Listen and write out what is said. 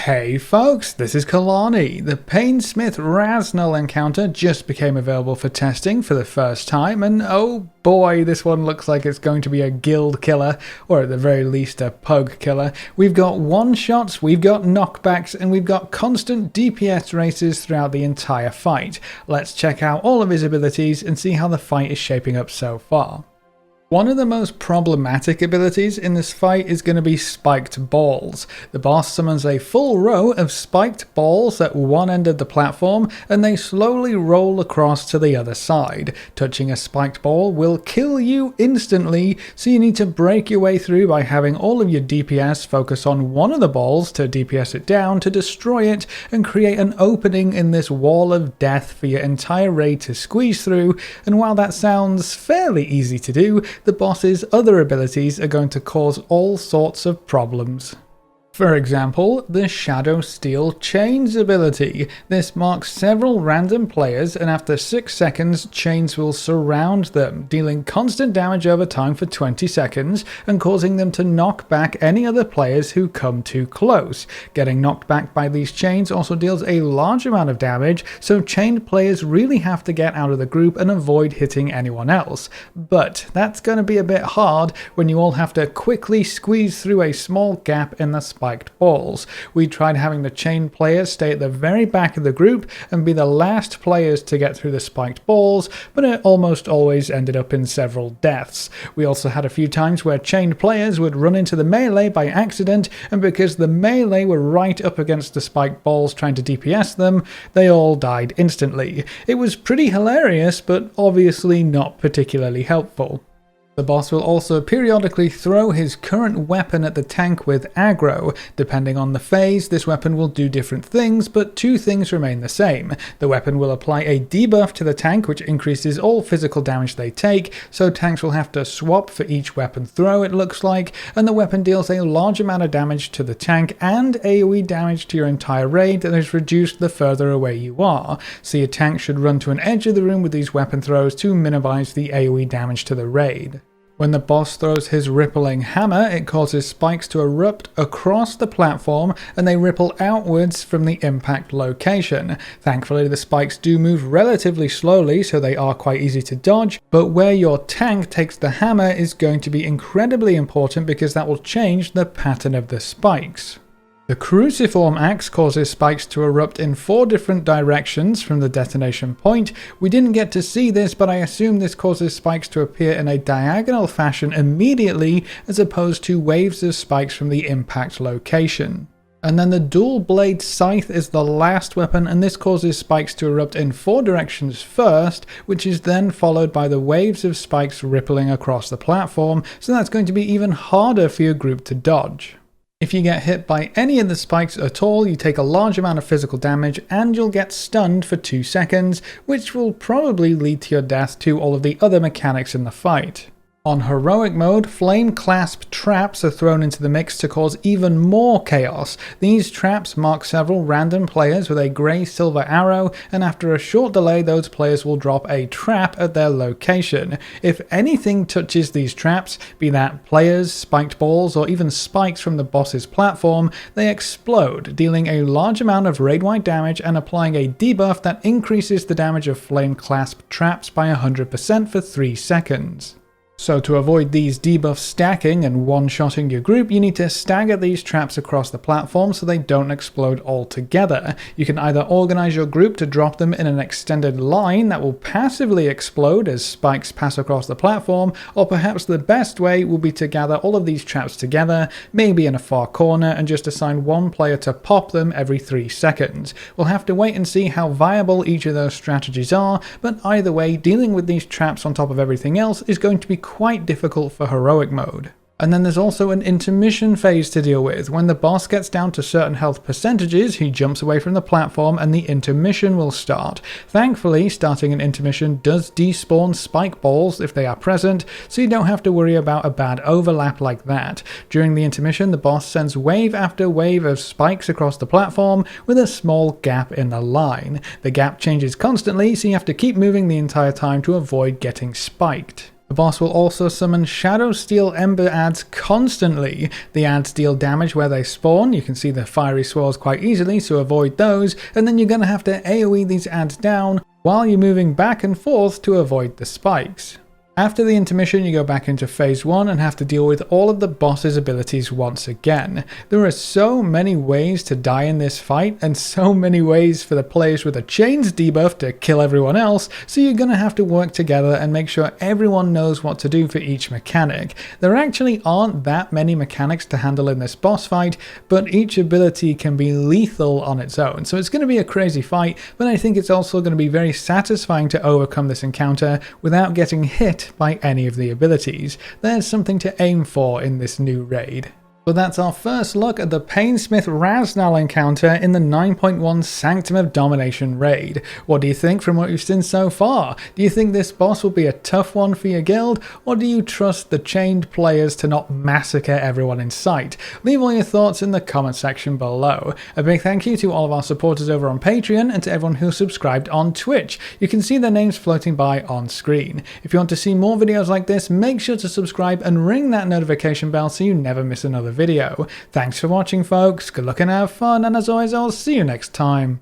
Hey folks, this is Kalani. The Painsmith Raznal encounter just became available for testing for the first time, and oh boy, this one looks like it's going to be a guild killer, or at the very least a PUG killer. We've got one-shots, we've got knockbacks, and we've got constant DPS races throughout the entire fight. Let's check out all of his abilities and see how the fight is shaping up so far. One of the most problematic abilities in this fight is going to be spiked balls. The boss summons a full row of spiked balls at one end of the platform and they slowly roll across to the other side. Touching a spiked ball will kill you instantly, so you need to break your way through by having all of your DPS focus on one of the balls to DPS it down to destroy it and create an opening in this wall of death for your entire raid to squeeze through. And while that sounds fairly easy to do, the boss's other abilities are going to cause all sorts of problems. For example, the Shadow Steel Chains ability. This marks several random players, and after 6 seconds, chains will surround them, dealing constant damage over time for 20 seconds and causing them to knock back any other players who come too close. Getting knocked back by these chains also deals a large amount of damage, so chained players really have to get out of the group and avoid hitting anyone else. But that's going to be a bit hard when you all have to quickly squeeze through a small gap in the spiked balls. We tried having the chained players stay at the very back of the group and be the last players to get through the spiked balls, but it almost always ended up in several deaths. We also had a few times where chained players would run into the melee by accident, and because the melee were right up against the spiked balls trying to DPS them, they all died instantly. It was pretty hilarious, but obviously not particularly helpful. The boss will also periodically throw his current weapon at the tank with aggro. Depending on the phase, this weapon will do different things, but two things remain the same. The weapon will apply a debuff to the tank, which increases all physical damage they take, so tanks will have to swap for each weapon throw, it looks like, and the weapon deals a large amount of damage to the tank and AoE damage to your entire raid that is reduced the further away you are, so your tank should run to an edge of the room with these weapon throws to minimize the AoE damage to the raid. When the boss throws his rippling hammer, it causes spikes to erupt across the platform and they ripple outwards from the impact location. Thankfully, the spikes do move relatively slowly, so they are quite easy to dodge, but where your tank takes the hammer is going to be incredibly important because that will change the pattern of the spikes. The Cruciform Axe causes spikes to erupt in 4 different directions from the detonation point. We didn't get to see this, but I assume this causes spikes to appear in a diagonal fashion immediately, as opposed to waves of spikes from the impact location. And then the Dual Blade Scythe is the last weapon, and this causes spikes to erupt in 4 directions first, which is then followed by the waves of spikes rippling across the platform, so that's going to be even harder for your group to dodge. If you get hit by any of the spikes at all, you take a large amount of physical damage and you'll get stunned for 2 seconds, which will probably lead to your death to all of the other mechanics in the fight. On heroic mode, flame clasp traps are thrown into the mix to cause even more chaos. These traps mark several random players with a grey-silver arrow, and after a short delay those players will drop a trap at their location. If anything touches these traps, be that players, spiked balls, or even spikes from the boss's platform, they explode, dealing a large amount of raid-wide damage and applying a debuff that increases the damage of flame clasp traps by 100% for 3 seconds. So to avoid these debuffs stacking and one-shotting your group, you need to stagger these traps across the platform so they don't explode altogether. You can either organize your group to drop them in an extended line that will passively explode as spikes pass across the platform, or perhaps the best way will be to gather all of these traps together, maybe in a far corner, and just assign one player to pop them every 3 seconds. We'll have to wait and see how viable each of those strategies are, but either way, dealing with these traps on top of everything else is going to be quite difficult for heroic mode. And then there's also an intermission phase to deal with. When the boss gets down to certain health percentages, he jumps away from the platform and the intermission will start. Thankfully, starting an intermission does despawn spike balls if they are present, so you don't have to worry about a bad overlap like that. During the intermission, the boss sends wave after wave of spikes across the platform with a small gap in the line. The gap changes constantly, so you have to keep moving the entire time to avoid getting spiked. The boss will also summon Shadow Steel Ember adds constantly. The adds deal damage where they spawn. You can see the fiery swirls quite easily, so avoid those, and then you're going to have to AoE these adds down while you're moving back and forth to avoid the spikes. After the intermission, you go back into phase 1 and have to deal with all of the boss's abilities once again. There are so many ways to die in this fight, and so many ways for the players with a chains debuff to kill everyone else, so you're going to have to work together and make sure everyone knows what to do for each mechanic. There actually aren't that many mechanics to handle in this boss fight, but each ability can be lethal on its own, so it's going to be a crazy fight, but I think it's also going to be very satisfying to overcome this encounter without getting hit by any of the abilities. There's something to aim for in this new raid. But that's our first look at the Painsmith Raznal encounter in the 9.1 Sanctum of Domination raid. What do you think from what you've seen so far? Do you think this boss will be a tough one for your guild, or do you trust the chained players to not massacre everyone in sight? Leave all your thoughts in the comment section below. A big thank you to all of our supporters over on Patreon and to everyone who subscribed on Twitch. You can see their names floating by on screen. If you want to see more videos like this, make sure to subscribe and ring that notification bell so you never miss another video. Thanks for watching, folks. Good luck and have fun, and as always, I'll see you next time.